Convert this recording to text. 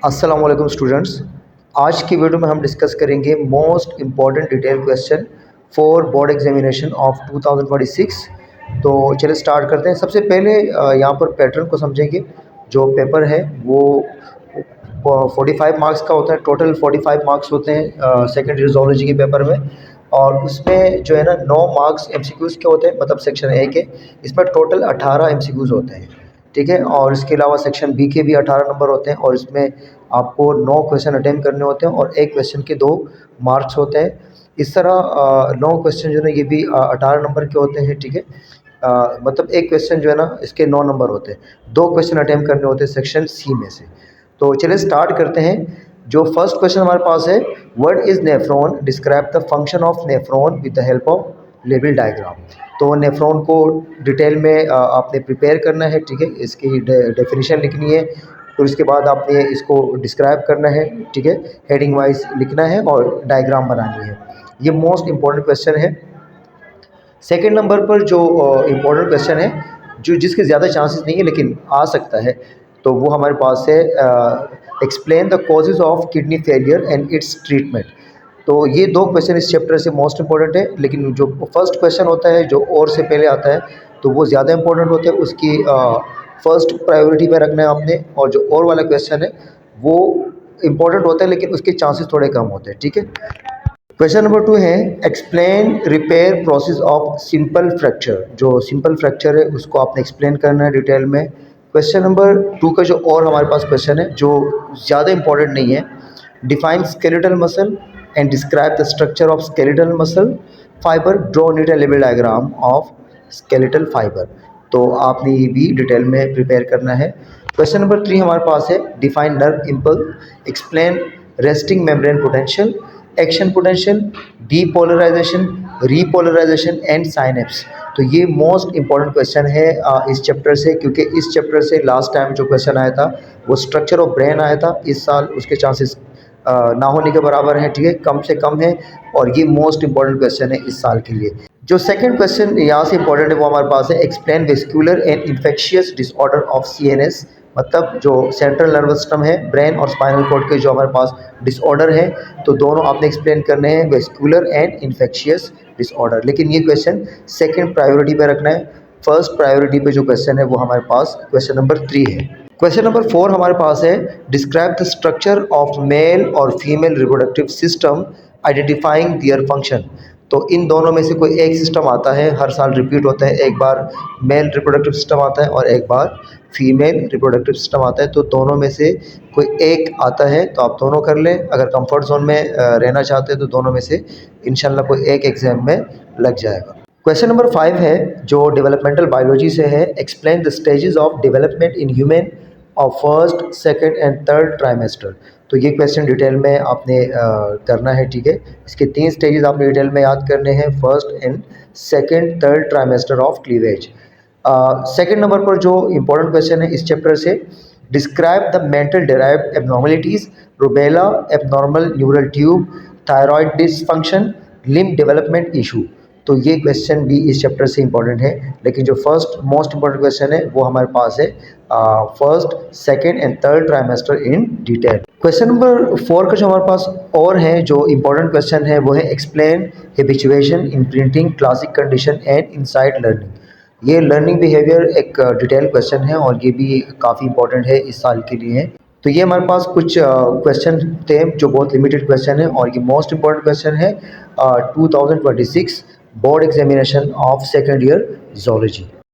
अस्सलाम वालेकुम स्टूडेंट्स। आज की वीडियो में हम डिस्कस करेंगे most important detail question for board examination of 2026। तो चलिए स्टार्ट करते हैं। सबसे पहले यहाँ पर पैटर्न को समझेंगे। जो पेपर है वो 45 मार्क्स का होता है। टोटल 45 मार्क्स होते हैं सेकेंडरी जोलॉजी के पेपर में, और उसमें जो है ना 9 मार्क्स एमसीक्यूज़ के होते हैं, मतलब सेक्शन ए के। इसमें टोटल 18 एमसीक्यूज़ होते हैं, ठीक है। और इसके अलावा सेक्शन बी के भी 18 नंबर होते हैं, और इसमें आपको 9 क्वेश्चन अटेम्प्ट करने होते हैं और एक क्वेश्चन के 2 मार्क्स होते हैं। इस तरह 9 क्वेश्चन जो है ये भी 18 नंबर के होते हैं, ठीक है। मतलब एक क्वेश्चन जो है ना इसके 9 नंबर होते हैं। 2 क्वेश्चन अटेम्प्ट करने होते हैं सेक्शन सी में से। तो चलिए स्टार्ट करते हैं। जो फर्स्ट क्वेश्चन हमारे पास है, what is nephron, describe the function of nephron with the help of level diagram. तो नेफ्रॉन को डिटेल में आपने प्रिपेयर करना है, ठीक है। इसकी डेफिनेशन लिखनी है, फिर उसके बाद आपने इसको डिस्क्राइब करना है, ठीक है। हेडिंग वाइज लिखना है और डायग्राम बनानी है। ये मोस्ट इम्पॉर्टेंट क्वेश्चन है। सेकंड नंबर पर जो इम्पोर्टेंट क्वेश्चन है, जो जिसके ज़्यादा चांसेस नहीं है लेकिन आ सकता है, तो वो हमारे पास है, explain the causes of kidney failure and it's treatment. तो ये 2 क्वेश्चन इस चैप्टर से मोस्ट इम्पॉर्टेंट है, लेकिन जो फर्स्ट क्वेश्चन होता है जो और से पहले आता है तो वो ज़्यादा इंपॉर्टेंट होते हैं। उसकी फर्स्ट प्रायोरिटी पे रखना है आपने, और जो और वाला क्वेश्चन है वो इम्पॉर्टेंट होता है लेकिन उसके चांसेस थोड़े कम होते हैं, ठीक है। क्वेश्चन नंबर 2 है, explain repair process of simple fracture. जो सिंपल फ्रैक्चर है उसको आपने एक्सप्लेन करना है डिटेल में। क्वेश्चन नंबर 2 का जो और हमारे पास क्वेश्चन है जो ज़्यादा इंपॉर्टेंट नहीं है, define skeletal muscle and describe the structure of skeletal muscle fibre, draw neat and level diagram of skeletal fibre. तो आपने ये भी डिटेल में प्रिपेयर करना है। क्वेश्चन नंबर 3 हमारे पास है, define nerve impulse, explain resting membrane potential, action potential, depolarization, repolarization and synapse. तो ये मोस्ट इंपॉर्टेंट क्वेश्चन है इस चैप्टर से, क्योंकि इस चैप्टर से लास्ट टाइम जो क्वेश्चन आया था वो स्ट्रक्चर ऑफ ब्रेन आया था। इस साल उसके चांसेस ना होने के बराबर है, ठीक है, कम से कम है। और ये मोस्ट इंपॉर्टेंट क्वेश्चन है इस साल के लिए। जो सेकंड क्वेश्चन यहाँ से इंपॉर्टेंट है वो हमारे पास है, explain vascular and infectious disorder of CNS. मतलब जो सेंट्रल नर्वस सिस्टम है, ब्रेन और स्पाइनल कॉर्ड के जो हमारे पास डिसऑर्डर है, तो दोनों आपने एक्सप्लेन करने हैं, वेस्कुलर एंड इन्फेक्शियस डिसऑर्डर। लेकिन ये क्वेश्चन सेकंड प्रायोरिटी पे रखना है। फर्स्ट प्रायोरिटी पे जो क्वेश्चन है वो हमारे पास क्वेश्चन नंबर 3 है। क्वेश्चन नंबर 4 हमारे पास है, describe the structure of male और फीमेल रिप्रोडक्टिव सिस्टम, आइडेंटिफाइंग दियर फंक्शन। तो इन दोनों में से कोई एक सिस्टम आता है, हर साल रिपीट होता है। एक बार मेल रिप्रोडक्टिव सिस्टम आता है और एक बार फीमेल रिप्रोडक्टिव सिस्टम आता है। तो दोनों में से कोई एक आता है तो आप दोनों कर लें। अगर कंफर्ट जोन में रहना चाहते हैं तो दोनों में से इंशाल्लाह कोई एक एग्जाम में लग जाएगा। क्वेश्चन नंबर 5 है जो डेवलपमेंटल बायोलॉजी से है, explain the stages of development in human of first, second and third trimester. तो ये क्वेश्चन डिटेल में आपने करना है, ठीक है। इसके 3 स्टेजेस आपने डिटेल में याद करने हैं, first and second third trimester of cleavage. Second number पर जो इंपॉर्टेंट क्वेश्चन है इस चैप्टर से, describe the mental derived abnormalities, rubella, abnormal neural tube, thyroid dysfunction, limb development issue. तो ये क्वेश्चन भी इस चैप्टर से इंपॉर्टेंट है, लेकिन जो फर्स्ट मोस्ट इंपॉर्टेंट क्वेश्चन है वो हमारे पास है first, second and third trimester in detail. Question number 4 का जो हमारे पास और है जो इंपॉर्टेंट क्वेश्चन है वो है, explain habituation, imprinting, classic condition and inside learning. ये लर्निंग बिहेवियर एक डिटेल क्वेश्चन है और ये भी काफ़ी इंपॉर्टेंट है इस साल के लिए। तो ये हमारे पास कुछ क्वेश्चन थे जो बहुत लिमिटेड क्वेश्चन है, और ये मोस्ट इंपॉर्टेंट क्वेश्चन है 2026 board examination of second year zoology.